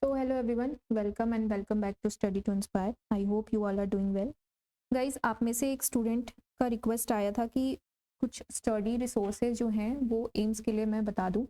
So hello everyone, welcome back to Study to Inspire. I hope you all are doing well. Guys, आप में से एक student का request आया था कि कुछ स्टडी रिसोर्सेज जो हैं वो एम्स के लिए मैं बता दूं।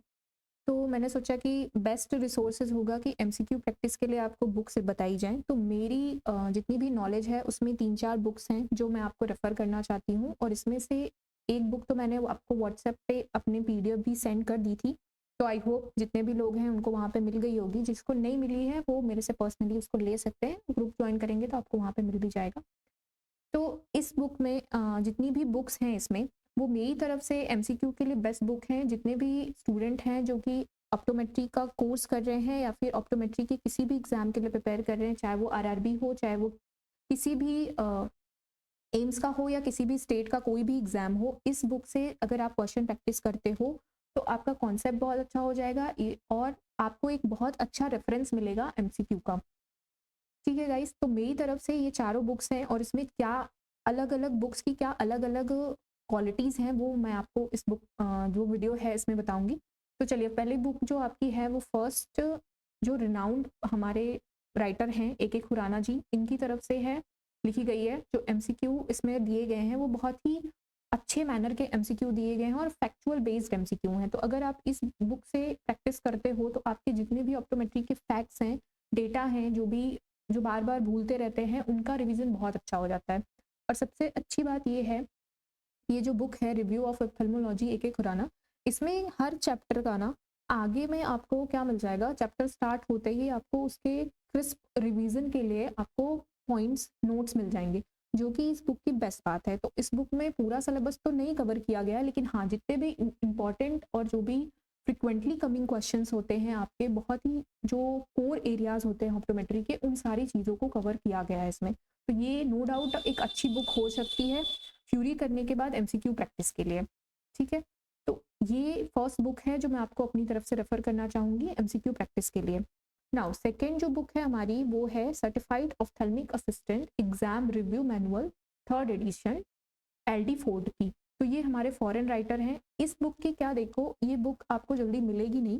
तो मैंने सोचा कि बेस्ट रिसोर्सेज होगा कि एमसीक्यू प्रैक्टिस के लिए आपको बुक्स बताई जाएं। तो मेरी जितनी भी नॉलेज है उसमें 3-4 बुक्स हैं जो मैं आपको रेफ़र करना चाहती हूँ, और इसमें से एक बुक तो मैंने आपको व्हाट्सएप पे अपनी पीडीएफ भी सेंड कर दी थी। तो आई होप जितने भी लोग हैं उनको वहाँ पे मिल गई होगी। जिसको नहीं मिली है वो मेरे से पर्सनली उसको ले सकते हैं, ग्रुप ज्वाइन करेंगे तो आपको वहाँ पे मिल भी जाएगा। तो इस बुक में जितनी भी बुक्स हैं इसमें, वो मेरी तरफ से एमसीक्यू के लिए बेस्ट बुक हैं। जितने भी स्टूडेंट हैं जो कि ऑप्टोमेट्री का कोर्स कर रहे हैं या फिर ऑप्टोमेट्री के किसी भी एग्जाम के लिए प्रिपेयर कर रहे हैं, चाहे वो आरआरबी हो, चाहे वो किसी भी एम्स का हो या किसी भी स्टेट का कोई भी एग्जाम हो, इस बुक से अगर आप क्वेश्चन प्रैक्टिस करते हो तो आपका कॉन्सेप्ट बहुत अच्छा हो जाएगा और आपको एक बहुत अच्छा रेफरेंस मिलेगा एमसीक्यू का। ठीक है गाइस, तो मेरी तरफ से ये चारों बुक्स हैं और इसमें क्या अलग अलग बुक्स की क्या अलग अलग क्वालिटीज़ हैं वो मैं आपको इस बुक जो वीडियो है इसमें बताऊंगी। तो चलिए, पहली बुक जो आपकी है वो फर्स्ट, जो रिनाउंड हमारे राइटर हैं ए के खुराना जी, इनकी तरफ से है, लिखी गई है। जो एमसीक्यू इसमें दिए गए हैं वो बहुत ही अच्छे मैनर के एमसीक्यू दिए गए हैं और फैक्चुअल बेस्ड एमसीक्यू हैं। तो अगर आप इस बुक से प्रैक्टिस करते हो तो आपके जितने भी ऑप्टोमेट्री के फैक्ट्स हैं, डेटा हैं, जो बार बार भूलते रहते हैं, उनका रिवीजन बहुत अच्छा हो जाता है। और सबसे अच्छी बात ये है, ये जो बुक है रिव्यू ऑफ ऑप्थेल्मोलॉजी ए के खुराना, इसमें हर चैप्टर का ना आगे में आपको क्या मिल जाएगा, चैप्टर स्टार्ट होते ही आपको उसके क्रिस्प रिवीजन के लिए आपको पॉइंट्स नोट्स मिल जाएंगे, जो कि इस बुक की बेस्ट बात है। तो इस बुक में पूरा सिलेबस तो नहीं कवर किया गया है, लेकिन हाँ, जितने भी इम्पॉर्टेंट और जो भी फ्रिक्वेंटली कमिंग क्वेश्चंस होते हैं आपके, बहुत ही जो कोर एरियाज होते हैं ऑप्टोमेट्री के, उन सारी चीज़ों को कवर किया गया है इसमें। तो ये नो डाउट एक अच्छी बुक हो सकती है थ्योरी करने के बाद एमसीक्यू प्रैक्टिस के लिए। ठीक है, तो ये फर्स्ट बुक है जो मैं आपको अपनी तरफ से रेफर करना चाहूँगी एमसीक्यू प्रैक्टिस के लिए। नाउ सेकेंड जो बुक है हमारी वो है certified ophthalmic assistant exam review manual, third edition, LD Ford की। तो ये हमारे फॉरेन राइटर हैं। इस बुक की क्या देखो, ये बुक आपको जल्दी मिलेगी नहीं।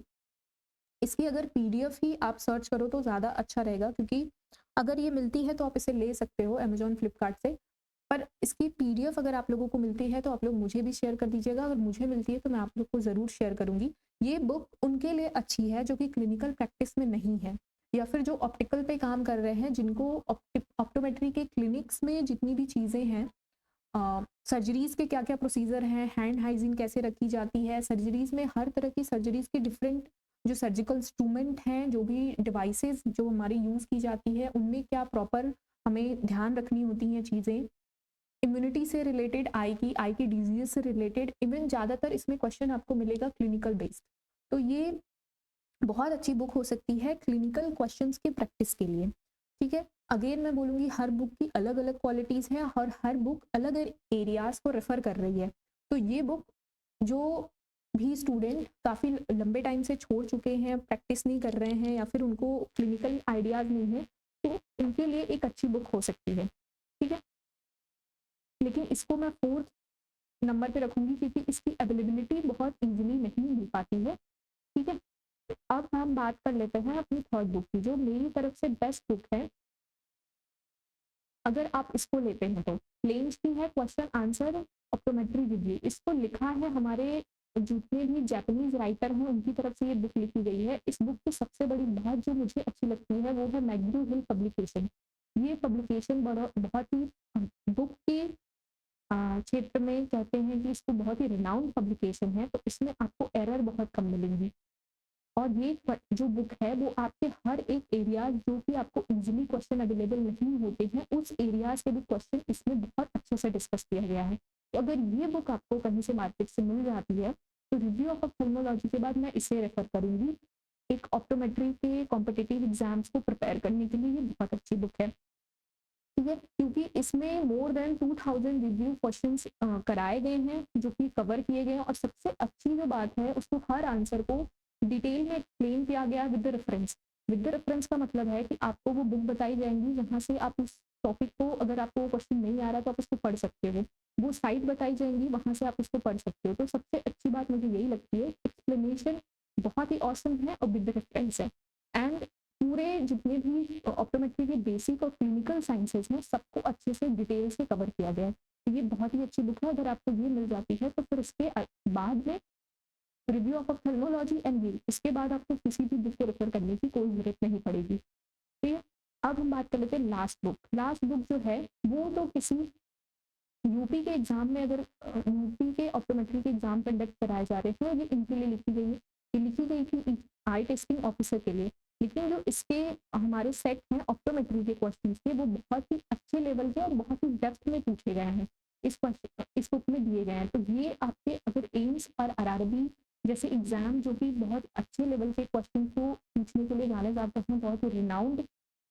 इसकी अगर पीडीएफ ही आप सर्च करो तो ज़्यादा अच्छा रहेगा, क्योंकि अगर ये मिलती है तो आप इसे ले सकते हो अमेजोन फ्लिपकार्ट से, पर इसकी पीडीएफ अगर आप लोगों को मिलती है तो आप लोग मुझे भी शेयर कर दीजिएगा। अगर मुझे मिलती है तो मैं आप लोग को ज़रूर शेयर करूँगी। ये बुक उनके लिए अच्छी है जो कि क्लिनिकल प्रैक्टिस में नहीं है, या फिर जो ऑप्टिकल पे काम कर रहे हैं, जिनको ऑप्टोमेट्री के क्लिनिक्स में जितनी भी चीज़ें हैं, सर्जरीज़ के क्या क्या प्रोसीजर हैं, हैंड हाइजीन कैसे रखी जाती है, सर्जरीज़ में हर तरह की सर्जरीज़ के डिफरेंट जो सर्जिकल इंस्ट्रूमेंट हैं, जो भी डिवाइसेस जो हमारी यूज़ की जाती है, उनमें क्या प्रॉपर हमें ध्यान रखनी होती हैं चीज़ें, इम्यूनिटी से रिलेटेड, आई की डिजीज से रिलेटेड, इवन ज़्यादातर इसमें क्वेश्चन आपको मिलेगा क्लिनिकल बेस्ड। तो ये बहुत अच्छी बुक हो सकती है क्लिनिकल क्वेश्चंस के प्रैक्टिस के लिए। ठीक है, अगेन मैं बोलूँगी हर बुक की अलग अलग क्वालिटीज़ हैं और हर बुक अलग एरियाज़ को रेफ़र कर रही है। तो ये बुक जो भी स्टूडेंट काफ़ी लंबे टाइम से छोड़ चुके हैं, प्रैक्टिस नहीं कर रहे हैं, या फिर उनको क्लिनिकल आइडियाज़ नहीं है, तो उनके लिए एक अच्छी बुक हो सकती है। ठीक है, लेकिन इसको मैं फोर्थ नंबर पे रखूँगी क्योंकि इसकी अवेलेबिलिटी बहुत ईज़िली नहीं मिल पाती है। ठीक है, तो अब हम बात कर लेते हैं अपनी थर्ड बुक की, जो मेरी तरफ से बेस्ट बुक है अगर आप इसको लेते हैं तो। लेंस की है क्वेश्चन आंसर ऑप्टोमेट्री रिव्यू। इसको लिखा है हमारे जितने भी जापानीज राइटर हैं उनकी तरफ से ये बुक लिखी गई है। इस बुक की सबसे बड़ी बात जो मुझे अच्छी लगती है वो है मैग्यू हिल पब्लिकेशन। ये पब्लिकेशन बड़ा बहुत ही बुक के क्षेत्र में कहते हैं कि इसको बहुत ही रिनाउंड पब्लिकेशन है, तो इसमें आपको एरर बहुत कम मिलेंगी। और ये जो बुक है वो आपके हर एक एरिया जो कि आपको इजीली क्वेश्चन अवेलेबल नहीं होते हैं, उस एरियाज के भी क्वेश्चन इसमें बहुत अच्छे से डिस्कस किया गया है। तो अगर ये बुक आपको कहीं से मार्केट से मिल जाती है तो रिव्यू ऑफ ऑप्थेल्मोलॉजी के बाद मैं इसे रेफर करूंगी। एक ऑप्टोमेट्री के कॉम्पिटिटिव एग्जाम्स को प्रिपेयर करने के लिए ये बहुत अच्छी बुक है। ठीक है, क्योंकि इसमें मोर देन 2000 रिव्यू क्वेश्चंस कराए गए हैं जो कि कवर किए गए हैं, और सबसे अच्छी जो बात है उसको हर आंसर को डिटेल में एक्सप्लेन किया गया with the reference. With the reference का मतलब है कि आपको वो बुक बताई जाएंगी जहाँ से आप उस टॉपिक को, अगर आपको क्वेश्चन नहीं आ रहा तो आप उसको पढ़ सकते हो, वो साइट बताई जाएंगी, वहाँ से आप उसको पढ़ सकते हो। तो सबसे अच्छी बात मुझे यही लगती है, एक्सप्लेनेशन बहुत ही औसम है और विद द रेफरेंस है। एंड पूरे जितने भी ऑप्टोमेट्री के बेसिक और क्लिनिकल साइंसेज हैं सबको अच्छे से डिटेल से कवर किया गया है। तो ये बहुत ही अच्छी बुक है, अगर आपको ये मिल जाती है तो फिर इसके बाद में review of ophthalmology and view, इसके बाद आपको किसी भी बुक को रेफर करने की कोई जरूरत नहीं पड़ेगी। ठीक है, अब हम बात कर लेते हैं लास्ट बुक। लास्ट बुक जो है वो तो किसी यूपी के एग्जाम में, अगर यूपी के ऑप्टोमेट्री के एग्जाम कंडक्ट कराए जा रहे हैं, ये इनके लिए लिखी गई है। ये लिखी गई थी आई टेस्टिंग ऑफिसर के लिए, लेकिन जो इसके हमारे सेट हैं ऑप्टोमेट्री के क्वेश्चन के, वो बहुत ही अच्छे लेवल के और बहुत ही डेप्थ में पूछे गए हैं, इस बुक में दिए गए हैं। तो ये आपके अगर एम्स और आरआरबी जैसे एग्जाम जो कि बहुत अच्छे लेवल के क्वेश्चन को पूछने के लिए जाने जाते हैं, बहुत ही रिनाउंड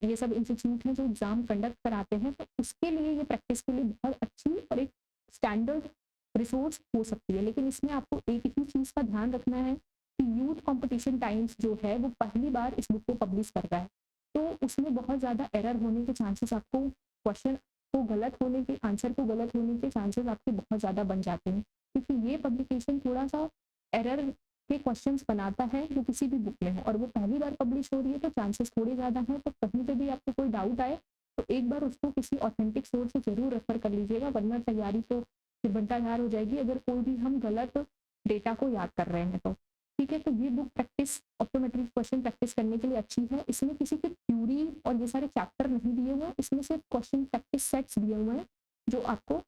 ये सब इंस्टीट्यूट हैं जो एग्जाम कंडक्ट कराते हैं, तो उसके लिए ये प्रैक्टिस के लिए बहुत अच्छी और एक स्टैंडर्ड रिसोर्स हो सकती है। लेकिन इसमें आपको एक ही चीज़ का ध्यान रखना है कि यूथ कंपटीशन टाइम्स जो है वो पहली बार इस बुक को पब्लिश कर रहा है, तो उसमें बहुत ज़्यादा एरर होने के चांसेस, आपको क्वेश्चन को गलत होने के, आंसर को गलत होने के चांसेस आपके बहुत ज़्यादा बन जाते हैं, क्योंकि ये पब्लिकेशन थोड़ा सा एरर के क्वेश्चंस बनाता है जो किसी भी बुक में है, और वो पहली बार पब्लिश हो रही है तो चांसेस थोड़े ज़्यादा हैं। तो कहीं पे भी आपको कोई डाउट आए तो एक बार उसको किसी ऑथेंटिक सोर्स से जरूर रेफर कर लीजिएगा, वरना तैयारी तो फिर बंटाधार हो जाएगी अगर कोई भी हम गलत डेटा को याद कर रहे हैं तो। ठीक है, तो ये book practice optometric question practice करने के लिए अच्छी है। इसमें किसी की थ्योरी और ये सारे चैप्टर नहीं दिए हुए, इसमें सिर्फ क्वेश्चन प्रैक्टिस सेट्स दिए हुए हैं जो आपको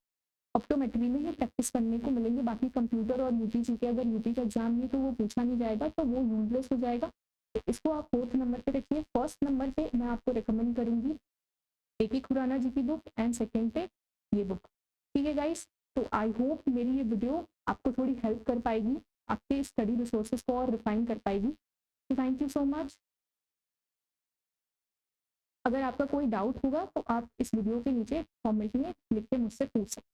ऑप्टोमेट्री में ही प्रैक्टिस करने को मिलेंगे। बाकी कंप्यूटर और यूपीसी के, अगर यूपी का एग्जाम है तो वो पूछा नहीं जाएगा, तो वो यूजलेस हो जाएगा। तो इसको आप 4th नंबर पे रखिए। फर्स्ट नंबर पे मैं आपको रिकमेंड करूंगी एपी खुराना जी की बुक, एंड सेकंड पे ये बुक। ठीक है गाइस, तो आई होप मेरी ये वीडियो आपको थोड़ी हेल्प कर पाएगी, आपके स्टडी रिसोर्सेज को और रिफाइन कर पाएगी। तो थैंक यू सो मच। अगर आपका कोई डाउट होगा तो आप इस वीडियो के नीचे कमेंट में लिख के मुझसे पूछ सकते हैं।